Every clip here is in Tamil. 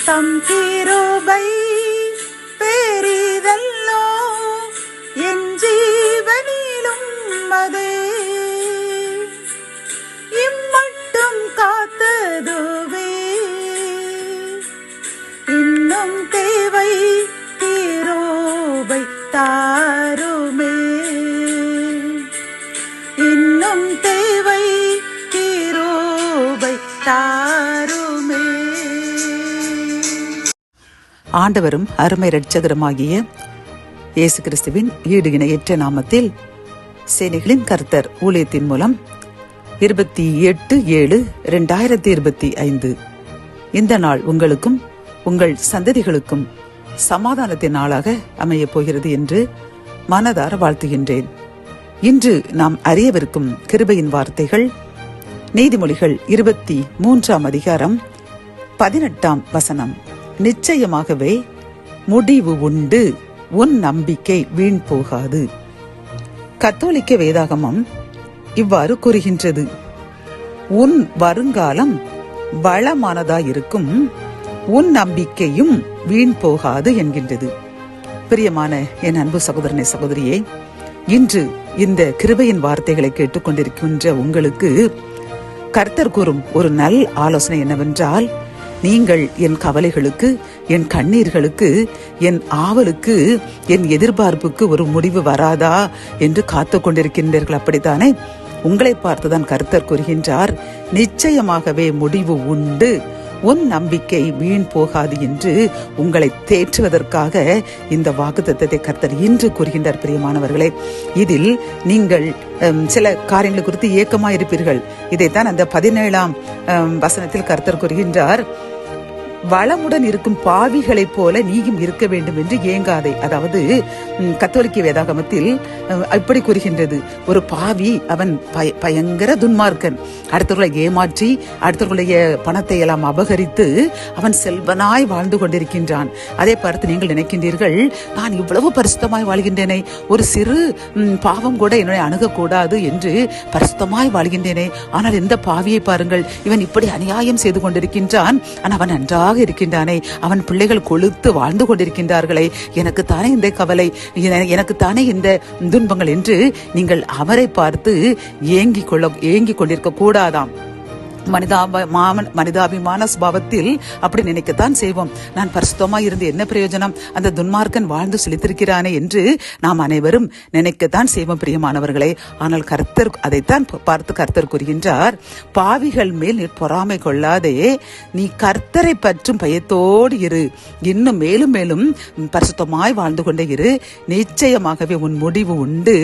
தம் கிருபை பெரிதல்லோ என் ஜீவனிலும் அதே இம்மட்டும் காத்ததுவே இன்னும் தேவை கிருபை தாருமே இன்னும் தேவை கிருபை தாருமே. ஆண்டவரும் அருமை இரட்சகருமாகிய இயேசு கிறிஸ்துவின் ஈடு இணையற்ற நாமத்தில் சேனைகளின் கர்த்தர் ஊழியத்தின் மூலம் 28/7/2025 இந்த நாள் உங்களுக்கும் உங்கள் சந்ததிகளுக்கும் சமாதானத்தின் நாளாக அமையப் போகிறது என்று மனதார வாழ்த்துகின்றேன். இன்று நாம் அறியவிருக்கும் கிருபையின் வார்த்தைகள் நீதிமொழிகள் 23 அதிகாரம் 18 வசனம். நிச்சயமாகவே முடிவு உண்டு, உன் நம்பிக்கை வீண் போகாது. கத்தோலிக்க வேதாகமம் இவ்வாறு கூறுகின்றது, உன் வருங்காலம் வளமானதாயிருக்கும், உன் நம்பிக்கையும் வீண் போகாது என்கின்றது. பிரியமான என் அன்பு சகோதரனே சகோதரியே, இன்று இந்த கிருபையின் வார்த்தைகளை கேட்டுக்கொண்டிருக்கின்ற உங்களுக்கு கர்த்தர் கூறும் ஒரு நல் ஆலோசனை என்னவென்றால், நீங்கள் என் கவலைகளுக்கு, என் கண்ணீர்களுக்கு, என் ஆவலுக்கு, என் எதிர்பார்ப்புக்கு ஒரு முடிவு வராதா என்று காத்து கொண்டிருக்கின்றீர்கள். அப்படித்தானே? உங்களை பார்த்துதான் கர்த்தர் கூறுகின்றார், நிச்சயமாகவே முடிவு உண்டு, உன் நம்பிக்கை வீண் போகாது என்று உங்களை தேற்றுவதற்காக இந்த வாக்குத்தத்தத்தை கர்த்தர் இன்று கூறுகின்றார். பிரியமானவர்களே, இதில் நீங்கள் சில காரியங்களை குறித்து ஏக்கமாயிருப்பீர்கள். இதைத்தான் அந்த 17 வசனத்தில் கர்த்தர் கூறுகின்றார், வளமுடன் இருக்கும் பாவிகளைப் போல நீயும் இருக்க வேண்டும் என்று ஏங்காதே. அதாவது கத்தோலிக்க வேதாகமத்தில் இப்படி கூறுகின்றது, ஒரு பாவி அவன் பயங்கர துன்மார்க்கன், அடுத்தவர்களை ஏமாற்றி அடுத்தவர்களுடைய பணத்தை எல்லாம் அபகரித்து அவன் செல்வனாய் வாழ்ந்து கொண்டிருக்கின்றான். அதை பார்த்து நீங்கள் நினைக்கின்றீர்கள், நான் இவ்வளவு பரிசுத்தமாய் வாழ்கின்றேனே, ஒரு சிறு பாவம் கூட என்னை அணுகக்கூடாது என்று பரிசுத்தமாய் வாழ்கின்றேனே. ஆனால் இந்த பாவியை பாருங்கள், இவன் இப்படி அநியாயம் செய்து கொண்டிருக்கின்றான், ஆனால் அவன் நன்றாக இருக்கின்றானே, அவன் பிள்ளைகள் கொழுத்து வாழ்ந்து கொண்டிருக்கின்றார்களே, எனக்கு தானே இந்த கவலை, எனக்கு தானே இந்த துன்பங்கள் என்று நீங்கள் அவரை பார்த்து ஏங்கிக் கொண்டிருக்க கூடாதாம். மனிதாபிமான சுபாவத்தில் அப்படி நினைக்கத்தான் செய்வோம். நான் பரிசுத்தமாய் இருந்து என்ன பிரயோஜனம், அந்த துன்மார்க்கன் வாழ்ந்து செலுத்திருக்கிறானே என்று நாம் அனைவரும் நினைக்கத்தான் செய்வோம். பிரியமானவர்களே, ஆனால் கர்த்தர் அதைத்தான் பார்த்து கர்த்தர் கூறுகின்றார், பாவிகள் மேல் நீ பொறாமை கொள்ளாதே, நீ கர்த்தரை பற்றும் பயத்தோடு இரு, இன்னும் மேலும் மேலும் பரிசுத்தமாய் வாழ்ந்து கொண்டே இரு, நிச்சயமாகவே உன் முடிவு உண்டு,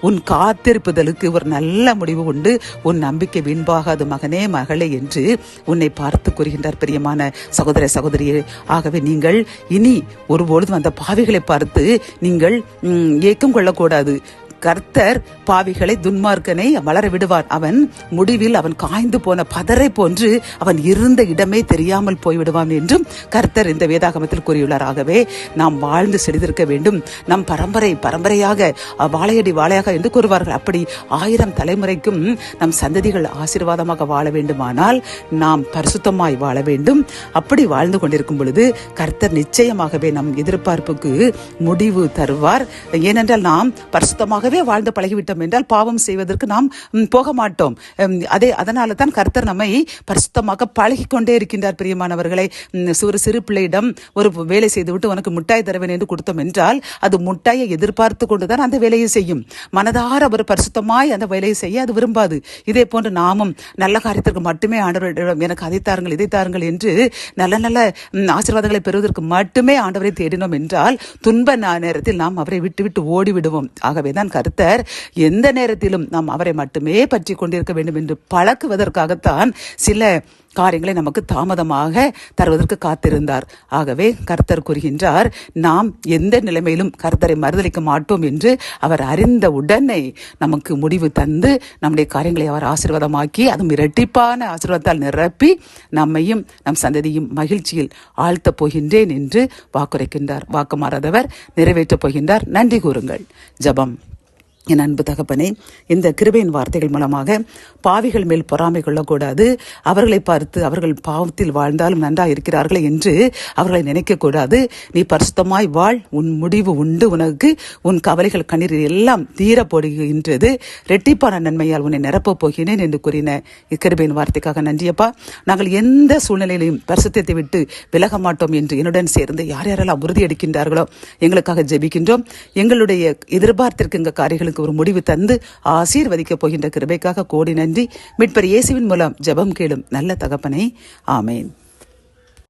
உன் காத்திருப்புதலுக்கு ஒரு நல்ல முடிவு உண்டு, உன் நம்பிக்கை வீண்பாகாது மகனே மகளே என்று உன்னை பார்த்து கூறுகின்றார். பிரியமான சகோதர சகோதரியே, ஆகவே நீங்கள் இனி ஒருபொழுதும் அந்த பாவிகளை பார்த்து நீங்கள் ஏக்கம் கொள்ளக்கூடாது. கர்த்தர் பாவிகளை, துன்மார்க்கனை வளர விடுவார். அவன் முடிவில் அவன் காய்ந்து போன பதரை போன்று அவன் இருந்த இடமே தெரியாமல் போய்விடுவான் என்றும் கர்த்தர் இந்த வேதாகமத்தில் கூறியுள்ளார். ஆகவே நாம் வாழ்ந்து செழித்திருக்க வேண்டும். நம் பரம்பரையாக வாழையடி வாழையாக என்று கூறுவார்கள். அப்படி 1000 தலைமுறைக்கும் நம் சந்ததிகள் ஆசீர்வாதமாக வாழ வேண்டுமானால் நாம் பரிசுத்தமாய் வாழ வேண்டும். அப்படி வாழ்ந்து கொண்டிருக்கும் பொழுது கர்த்தர் நிச்சயமாகவே நம் எதிர்பார்ப்புக்கு முடிவு தருவார். ஏனென்றால் நாம் பரிசுத்தமாக வாழ்ந்து பழகிவிட்டோம் என்றால் பாவம் செய்வதற்கு நாம் போக மாட்டோம். அதனால தான் கர்த்தர் நம்மை பரிசுத்தமாக பழகி கொண்டே இருக்கின்றார். பிரியமானவர்களை, ஒரு சிறு பிள்ளையிடம் ஒரு வேலை செய்துவிட்டு உனக்கு முட்டாய் தருவேன் என்று கொடுத்தோம் என்றால் அது முட்டாயை எதிர்பார்த்து கொண்டுதான் அந்த வேலையை செய்யும். மனதார அவர் பரிசுத்தமாய் அந்த வேலையை செய்ய அது விரும்பாது. இதே போன்று நாமும் நல்ல காரியத்திற்கு மட்டுமே ஆண்டவரிடம் எனக்கு அதை தாருங்கள் இதை தாருங்கள் என்று நல்ல நல்ல ஆசீர்வாதங்களை பெறுவதற்கு மட்டுமே ஆண்டவரை தேடினோம் என்றால் துன்ப நேரத்தில் நாம் அவரை விட்டு விட்டு ஓடிவிடுவோம். ஆகவேதான் கர்த்தர் எந்த நேரத்திலும் நாம் அவரை மட்டுமே பற்றி கொண்டிருக்க வேண்டும் என்று பழக்குவதற்காகத்தான் சில காரியங்களை நமக்கு தாமதமாக தருவதற்கு காத்திருந்தார். ஆகவே கர்த்தர் கூறுகின்றார், நாம் எந்த நிலைமையிலும் கர்த்தரை மறுதலிக்க மாட்டோம் என்று அவர் அறிந்த உடனே நமக்கு முடிவு தந்து நம்முடைய காரியங்களை அவர் ஆசீர்வாதமாக்கி, அதுவும் இரட்டிப்பான ஆசீர்வாதத்தால் நிரப்பி நம்மையும் நம் சந்ததியும் மகிழ்ச்சியில் ஆழ்த்தப் போகின்றேன் என்று வாக்குரைக்கின்றார். வாக்கு மாறாதவர் நிறைவேற்றப் போகின்றார். நன்றி கூறுங்கள். ஜெபம். என் அன்பு தகப்பனே, இந்த கிருபையின் வார்த்தைகள் மூலமாக பாவிகள் மேல் பொறாமை கொள்ளக்கூடாது, அவர்களை பார்த்து அவர்கள் பாவத்தில் வாழ்ந்தாலும் நன்றாக இருக்கிறார்களே என்று அவர்களை நினைக்கக்கூடாது. நீ பரிசுத்தமாய் வாழ், உன் முடிவு உண்டு, உனக்கு உன் கவலைகள் கண்ணீர் எல்லாம் தீரப்போடுகின்றது, ரெட்டிப்பான நன்மையால் உன்னை நிரப்பப் போகிறேன் என்று கூறின கிருபையின் வார்த்தைக்காக நன்றியப்பா. நாங்கள் எந்த சூழ்நிலையிலையும் பரிசுத்தத்தை விட்டு விலக மாட்டோம் என்று என்னுடன் சேர்ந்து யார் யாரெல்லாம் உறுதியளிக்கின்றார்களோ எங்களுக்காக ஜெபிக்கின்றோம். எங்களுடைய எதிர்பார்த்திருக்கின்ற காரியங்களுக்கு ஒரு முடிவு தந்து ஆசீர்வதிக்கப் போகின்ற கிருபைக்காக கோடி நன்றி. மீட்பர் இயேசுவின் மூலம் ஜெபம் கேளும் நல்ல தகப்பனே, ஆமேன்.